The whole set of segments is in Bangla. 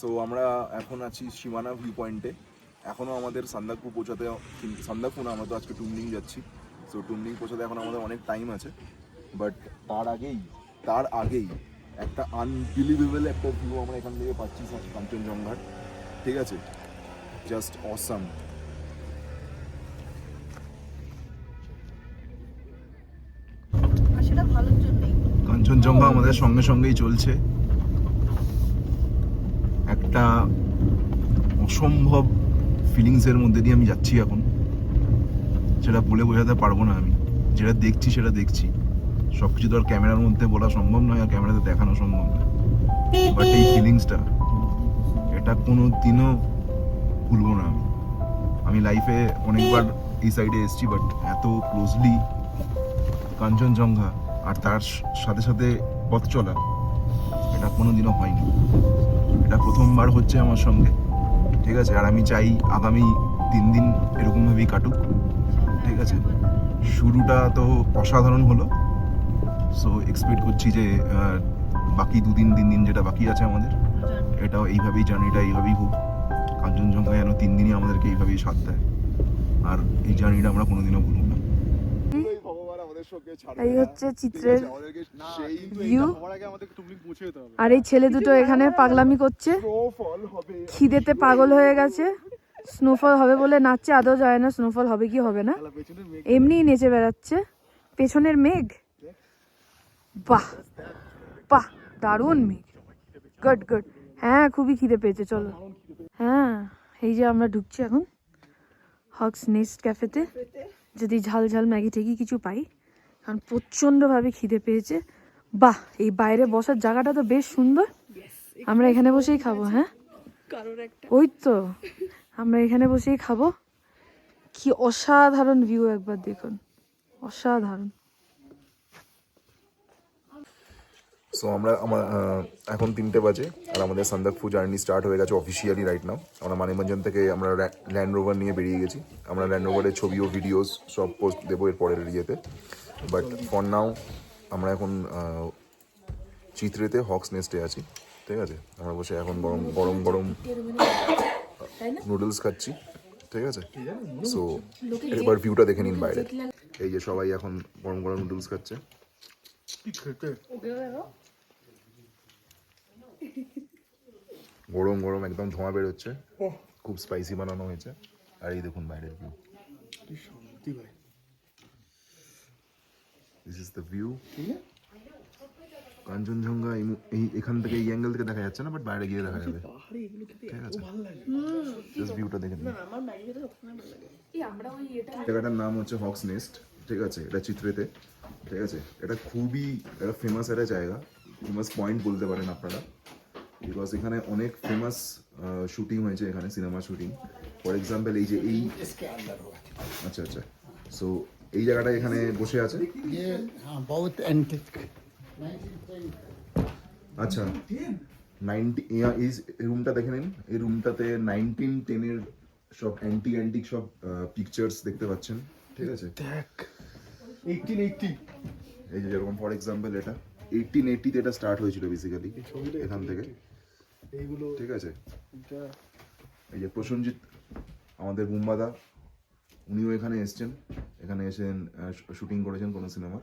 সো আমরা এখন আছি সীমানা ভিউ পয়েন্টে। এখনও আমাদের সান্দাকফু পৌঁছাতে, সান্দাকফু না, আমরা তো আজকে টুমলিং যাচ্ছি। সো টুমলিং পৌঁছাতে এখন আমাদের অনেক টাইম আছে। বাট তার আগেই একটা আনবিলিভেবল একটা ভিউ আমরা এখান থেকে পাচ্ছি কাঞ্চনজঙ্ঘার। ঠিক আছে, জাস্ট অসাম। কাঞ্চনজঙ্ঘা আমাদের সঙ্গে সঙ্গেই চলছে। একটা অসম্ভব ফিলিংসের মধ্যে দিয়ে আমি যাচ্ছি এখন, সেটা বলে বোঝাতে পারবো না। আমি যেটা দেখছি সেটা দেখছি, সব কিছু তো আর ক্যামেরার মধ্যে বলা সম্ভব নয় আর ক্যামেরাতে দেখানো সম্ভব নয়। বাট এই ফিলিংসটা, এটা কোনো দিনও ভুলবো না। আমি লাইফে অনেকবার এই সাইডে এসেছি, বাট এত ক্লোজলি কাঞ্চনজঙ্ঘা আর তার সাথে সাথে পথ চলা, এটা কোনো দিনও হয়নি। এটা প্রথমবার হচ্ছে আমার সঙ্গে। ঠিক আছে, আর আমি চাই আগামী 3 দিন এরকমভাবেই কাটুক। ঠিক আছে, শুরুটা তো অসাধারণ হলো। সো এক্সপেক্ট করছি যে বাকি 2 দিন 3 দিন যেটা বাকি আছে আমাদের, এটাও এইভাবেই, জার্নিটা এইভাবেই হোক। কাঞ্চনজঙ্ঘা যেন 3 দিনই আমাদেরকে এইভাবেই সাথ দেয়, আর এই জার্নিটা আমরা কোনোদিনও ভুলব না। এই হচ্ছে চিত্রের ভিউ। আর এই ছেলে দুটো এখানে পাগলামি করছে, খিদেতে পাগল হয়ে গেছে। স্নোফল হবে বলে নাচছে, আদৌ যায় না স্নোফল হবে কি হবে না, এমনিই নেচে বেড়াচ্ছে। পেছনের মেঘ, বাহ বাহ, দারুণ মেঘ, গুড গুড। হ্যাঁ, খুবই খিদে পেয়েছে, চলো। হ্যাঁ, এই যে আমরা ঢুকছি এখন হকস নেস্ট ক্যাফেতে, যদি ঝাল ঝাল ম্যাগি ঠেগি কিছু পাই, কারণ প্রচণ্ডভাবে খিদে পেয়েছে। বাহ, এই বাইরে বসার জায়গাটা তো বেশ সুন্দর, আমরা এখানে বসেই খাবো। হ্যাঁ, ওই তো, আমরা এখানে বসেই খাবো। কি অসাধারণ ভিউ, একবার দেখুন, অসাধারণ। সো এখন 3টে বাজে আর আমাদের সান্দাকফু জার্নি স্টার্ট হয়ে গেছে অফিসিয়ালি রাইট নাও। আমরা মানেভঞ্জন থেকে আমরা ল্যান্ড রোভার নিয়ে বেরিয়ে গেছি। আমরা ল্যান্ড রোভারের ছবি ও ভিডিওস সব পোস্ট দেবো এর পরের ইয়েতে। বাট ফর নাও আমরা এখন চিত্রেতে হকস নেস্টে আছি। ঠিক আছে, আমরা বসে এখন গরম গরম নুডলস খাচ্ছি। ঠিক আছে, সো এবার ভিউটা দেখে নিন বাইরে। এই যে সবাই এখন গরম গরম নুডলস খাচ্ছে। গরম গরম একদম ধোঁয়া বেরোচ্ছে, খুব স্পাইসি বানানো হয়েছে। আর এই দেখুন বাইরের view, this is the view. Kanchenjunga এখান থেকে, এই অ্যাঙ্গেল থেকে দেখা যাচ্ছে না, বাট বাইরে গিয়ে দেখা যাবে। ঠিক আছে, জাস্ট ভিউটা দেখে নিন। জায়গাটার নাম হচ্ছে হকস নেস্ট। ঠিক আছে, এটা চিত্রেতে। ঠিক আছে, এটা খুবই একটা ফেমাস একটা জায়গা, ফেমাস পয়েন্ট বলতে পারেন আপনারা, বিকজ এখানে অনেক ফেমাস শুটিং হয়েছে, এখানে সিনেমা শুটিং। ফর এক্সাম্পল এই যে আচ্ছা আচ্ছা, সো এই জায়গাটা এখানে বসে আছে। আচ্ছা, এই রুমটা দেখে নিন। এই রুমটাতে 1910-এর সব অ্যান্টিক সব পিকচার্স দেখতে পাচ্ছেন। ঠিক আছে, 1880, এই যে যেরকম ফর এক্সাম্পল এটা 1880-তে এটা স্টার্ট হয়েছিল বেসিক্যালি এখান থেকে। ঠিক আছে, এই যে প্রসেনজিৎ, আমাদের বুম্বাদা, উনিও এখানে এসছেন, এখানে এসে শুটিং করেছেন কোনো সিনেমা।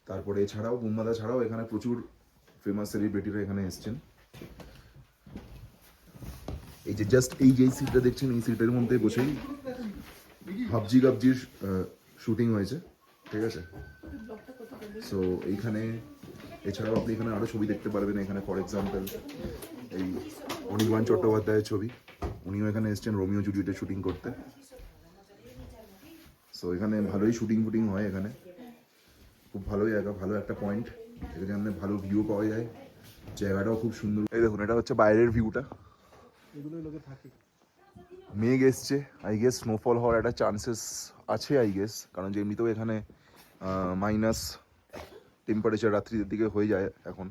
তারপরে এছাড়াও বুম্বাদা ছাড়াও এখানে প্রচুর ফেমাস সেলিব্রিটিরা এখানে এসছেন। এই যে জাস্ট এই যে সিটটা দেখছেন, এই সিটের মধ্যে বসেই হাবজি গাবজির শুটিং হয়েছে। ঠিক আছে, সো এইখানে এছাড়াও আপনি এখানে আরও ছবি দেখতে পারবেন। এখানে ফর এক্সাম্পল এই অনির্বাণ চট্টোপাধ্যায়ের ছবি, উনিও এখানে এসছেন রোমিও জুলিয়েটের শুটিং করতে। সো এখানে ভালোই শুটিং ফুটিং হয় এখানে, খুব ভালো জায়গা, ভালো একটা পয়েন্ট, এখানে ভালো ভিউ পাওয়া যায়, জায়গাটাও খুব সুন্দর। এই দেখুন, এটা হচ্ছে বাইরের ভিউটা। মেঘ এসছে, আই গেস স্নোফল হওয়ার একটা চান্সেস আছে আই গেস, কারণ যে এমনিতেও এখানে মাইনাস টেম্পারেচার রাত্রির দিকে হয়ে যায় এখন।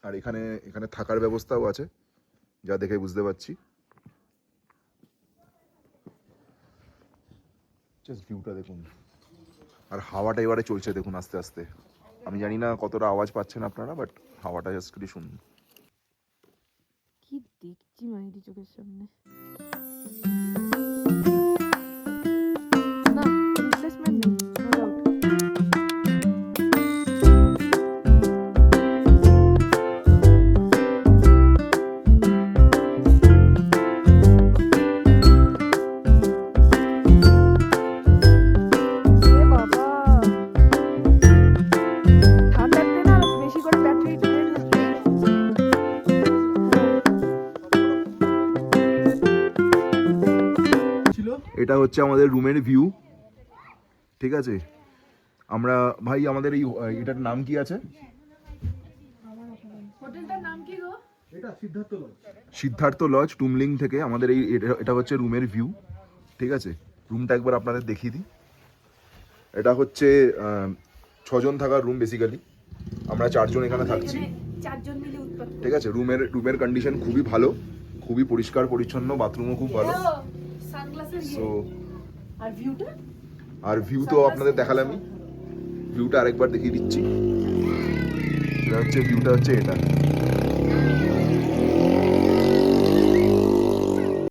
আর এখানে থাকার ব্যবস্থাও আছে, যা দেখে বুঝতে পারছি। জাস্ট ভিউটা দেখুন, আর হাওয়াটা এবারে চলছে দেখুন আস্তে আস্তে। আমি জানি না কতটা আওয়াজ পাচ্ছেন আপনারা, বাট হাওয়াটা জাস্ট শুনুন। দেখছি মাইরি চোখের সামনে। না রিপ্লেসমেন্ট নেই, নো ডাউট। এটা হচ্ছে আমাদের রুমের ভিউ, ঠিক আছে। আমরা ভাই আমাদের এই এটার নাম কি আছে? হোটেলটার নাম কি গো? এটা সিদ্ধার্থ লজ। সিদ্ধার্থ লজ টুমলিং থেকে আমাদের এই এটা হচ্ছে রুমের ভিউ, ঠিক আছে। রুমটা একবার আপনাদের দেখিয়ে দিই। এটা হচ্ছে 6 জন থাকার রুম বেসিক্যালি, আমরা 4 জন এখানে থাকছি, 4 জন মিলে উৎপাত। ঠিক আছে। রুমের কন্ডিশন খুবই ভালো, খুবই পরিষ্কার পরিচ্ছন্ন, বাথরুমও খুব ভালো। সো আর ভিউটা, আর ভিউ তো আপনাদের দেখালামই, ভিউটা আরেকবার দেখিয়ে দিচ্ছি। এটা হচ্ছে ভিউটা হচ্ছে এটা।